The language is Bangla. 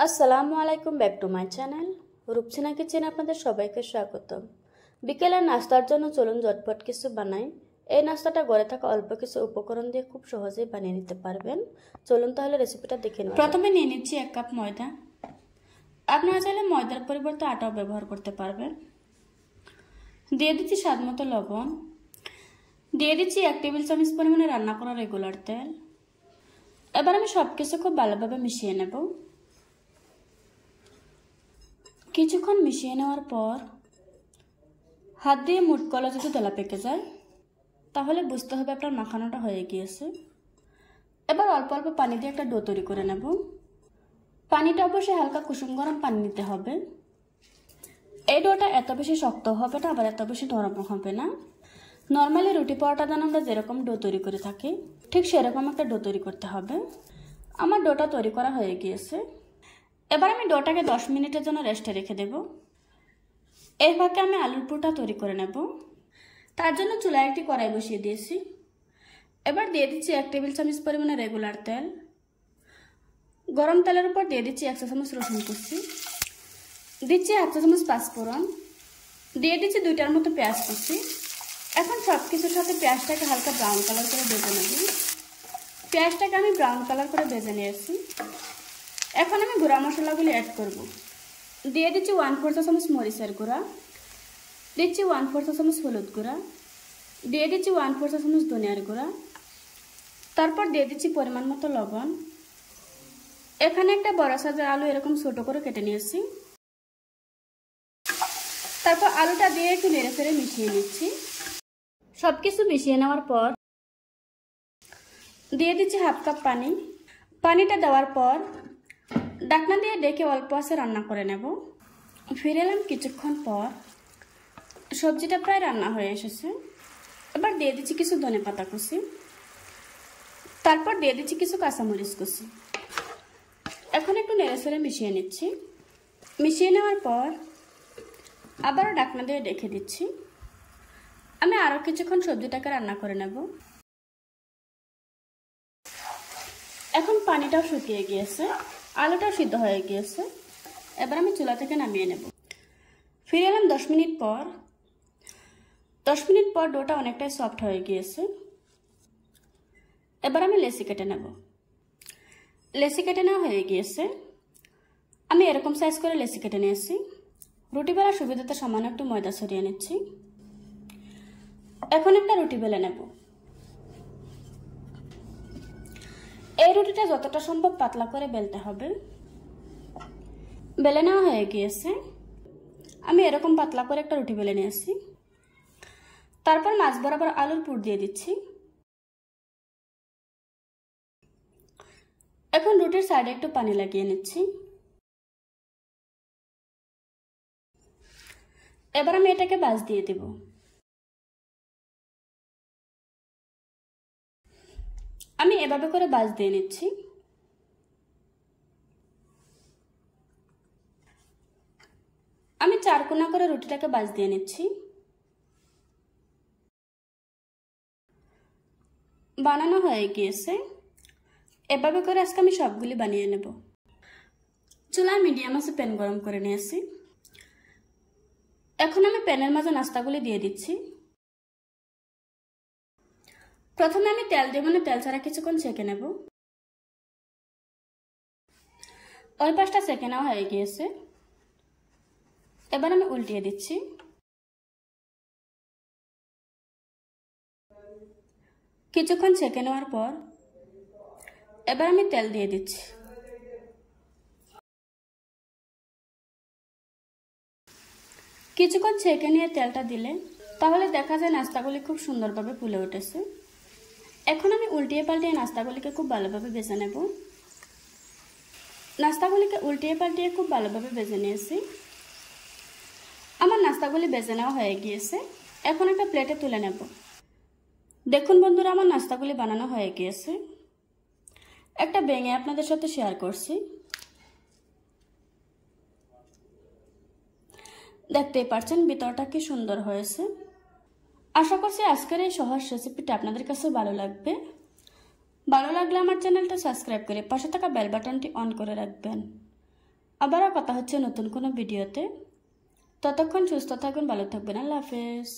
আসসালামু আলাইকুম, back to my channel Rupsina কিচেনে আপনাদের সবাইকে স্বাগতম। বিকেলের নাস্তার জন্য চলুন ঝটপট কিছু বানাই। এই নাস্তাটা ঘরে থাকা অল্প কিছু উপকরণ দিয়ে খুব সহজেই বানিয়ে নিতে পারবেন। চলুন তাহলে রেসিপিটা দেখে নিন। প্রথমে নিয়ে নিচ্ছি 1 কাপ ময়দা। আপনারা চাইলে ময়দার পরিবর্তে আটাও ব্যবহার করতে পারবেন। দিয়ে দিচ্ছি স্বাদ মতো লবণ। দিয়ে দিচ্ছি 1 টেবিল চামচ পরিমাণে রান্না করা রেগুলার তেল। এবার আমি সবকিছু খুব ভালোভাবে মিশিয়ে নেব। কিছুক্ষণ মিশিয়ে নেওয়ার পর হাত দিয়ে মুঠ করলে যদি দলা পেকে যায় তাহলে বুঝতে হবে আপনার মাখানোটা হয়ে গিয়েছে। এবার অল্প অল্প পানি দিয়ে একটা ডো তৈরি করে নেব। পানিটা অবশ্যই হালকা কুসুম গরম পানি নিতে হবে। এই ডোটা এত বেশি শক্ত হবে না, আবার এত বেশি নরম হবে না। নর্মালি রুটি পরোটা দান আমরা যেরকম ডো তৈরি করে থাকি ঠিক সেরকম একটা ডো তৈরি করতে হবে। আমার ডোটা তৈরি করা হয়ে গিয়েছে। এবার আমি ডোটাকে 10 মিনিটের জন্য রেস্টে রেখে দেব। এর ফাঁকে আমি আলুর পুরটা তৈরি করে নেব। তার জন্য চুলায় একটি কড়াই বসিয়ে দিয়েছি। এবার দিয়ে দিচ্ছি 1 টেবিল চামচ পরিমাণে রেগুলার তেল। গরম তেলের উপর দিয়ে দিচ্ছি 1 চা চামচ রসুন কুচি, দিচ্ছি 1 চা চামচ পাঁচফোড়ন, দিয়ে দিচ্ছি 2টার মতো পেঁয়াজ কুচি। এখন সব কিছুর সাথে পেঁয়াজটাকে হালকা ব্রাউন কালার করে ভেজে নেব। পেঁয়াজটাকে আমি ব্রাউন কালার করে ভেজে নিয়েছি। এখন আমি গুঁড়া মশলাগুলি অ্যাড করব। দিয়ে দিচ্ছি 1/4 চা চামচ মরিচের গুঁড়া, দিচ্ছি 1/4 চা চামচ হলুদ গুঁড়া, দিয়ে দিচ্ছি 1/4 চা চামচ ধনিয়ার গুঁড়া। তারপর দিয়ে দিচ্ছি পরিমাণ মতো লবণ। এখানে একটা বড় সাইজের আলু এরকম ছোট করে কেটে নিয়েছি। তারপর আলুটা দিয়ে একটু নেড়ে ফেড়ে মিশিয়ে নিচ্ছি। সব কিছু মিশিয়ে নেওয়ার পর দিয়ে দিচ্ছি 1/2 কাপ পানি। পানিটা দেওয়ার পর ঢাকনা দিয়ে ডেকে অল্প আঁচে রান্না করে নেব। ফিরে এলাম কিছুক্ষণ পর। সবজিটা প্রায় রান্না হয়ে এসেছে। এবার দিয়ে দিচ্ছি কিছু ধনেপাতা কুচি, তারপর দিয়ে দিচ্ছি কিছু কাঁচামরিচ কুচি। এখন একটু নেড়ে চেড়ে মিশিয়ে নিচ্ছি। মিশিয়ে নেওয়ার পর আবারও ঢাকনা দিয়ে রেখে দিচ্ছি। আমি আরও কিছুক্ষণ সবজিটাকে রান্না করে নেব। এখন পানিটাও শুকিয়ে গিয়েছে, আলুটাও সিদ্ধ হয়ে গিয়েছে। এবার আমি চুলা থেকে নামিয়ে নেব। ফিরে এলাম 10 মিনিট পর। 10 মিনিট পর ডোটা অনেকটাই সফট হয়ে গিয়েছে। এবার আমি লেচি কেটে নেব। লেচি কেটে নেওয়া হয়ে গিয়েছে। আমি এরকম সাইজ করে লেচি কেটে নিয়েছি। রুটি বেলার সুবিধাতে সামান্য একটু ময়দা ছড়িয়ে নিচ্ছি। এখন একটা রুটি বেলে নেব। এই রুটিটা যতটা সম্ভব পাতলা করে বেলতে হবে। বেলে নেওয়া হয়ে গিয়েছে। আমি এরকম পাতলা করে একটা রুটি বেলে নিয়েছি। তারপর মাছ বরাবর আলুর পুর দিয়ে দিচ্ছি। এখন রুটির সাইডে একটু পানি লাগিয়ে নিচ্ছি। এবার আমি এটাকে ভাঁজ দিয়ে দেব। আমি এভাবে করে ভাঁজ দিয়ে নিচ্ছি। আমি 4 কোনা করে রুটিটাকে ভাঁজ দিয়ে নিচ্ছি। বানানো হয়ে গিয়েছে। এভাবে করে আজকে আমি সবগুলি বানিয়ে নেব। চুলায় মিডিয়াম আঁচে প্যান গরম করে নিয়েছি। এখন আমি প্যানের মাঝে নাস্তাগুলি দিয়ে দিচ্ছি। প্রথমে আমি তেল দেব না, তেল ছাড়া কিছুক্ষণ সেঁকে নেব। ওই পাশটা সেঁকে নেওয়া হয়ে গিয়েছে। এবার আমি উল্টিয়ে দিচ্ছি। কিছুক্ষণ সেঁকে নেওয়ার পর এবার আমি তেল দিয়ে দিচ্ছি। কিছুক্ষণ ছেঁকে নিয়ে তেলটা দিলে তাহলে দেখা যায় নাস্তাগুলি খুব সুন্দরভাবে ফুলে উঠেছে। এখন আমি উল্টিয়ে পাল্টিয়ে নাস্তাগুলিকে খুব ভালোভাবে ভেজে নেব। নাস্তাগুলিকে উল্টিয়ে পাল্টিয়ে খুব ভালোভাবে ভেজে নিয়েছি। আমার নাস্তাগুলি ভেজে নেওয়া হয়ে গিয়েছে। এখন একটা প্লেটে তুলে নেব। দেখুন বন্ধুরা, আমার নাস্তাগুলি বানানো হয়ে গিয়েছে। একটা ভেঙে আপনাদের সাথে শেয়ার করছি। দেখতেই পাচ্ছেন ভিতরটা কি সুন্দর হয়েছে। আশা করছি আজকের এই সহজ রেসিপিটা আপনাদের কাছে ভালো লাগবে। ভালো লাগলে আমার চ্যানেলটা সাবস্ক্রাইব করে পাশে থাকা বেল বাটনটি অন করে রাখবেন। আবারও কথা হচ্ছে নতুন কোনো ভিডিওতে। ততক্ষণ সুস্থ থাকুন, ভালো থাকবেন। আল্লাহ হাফেজ।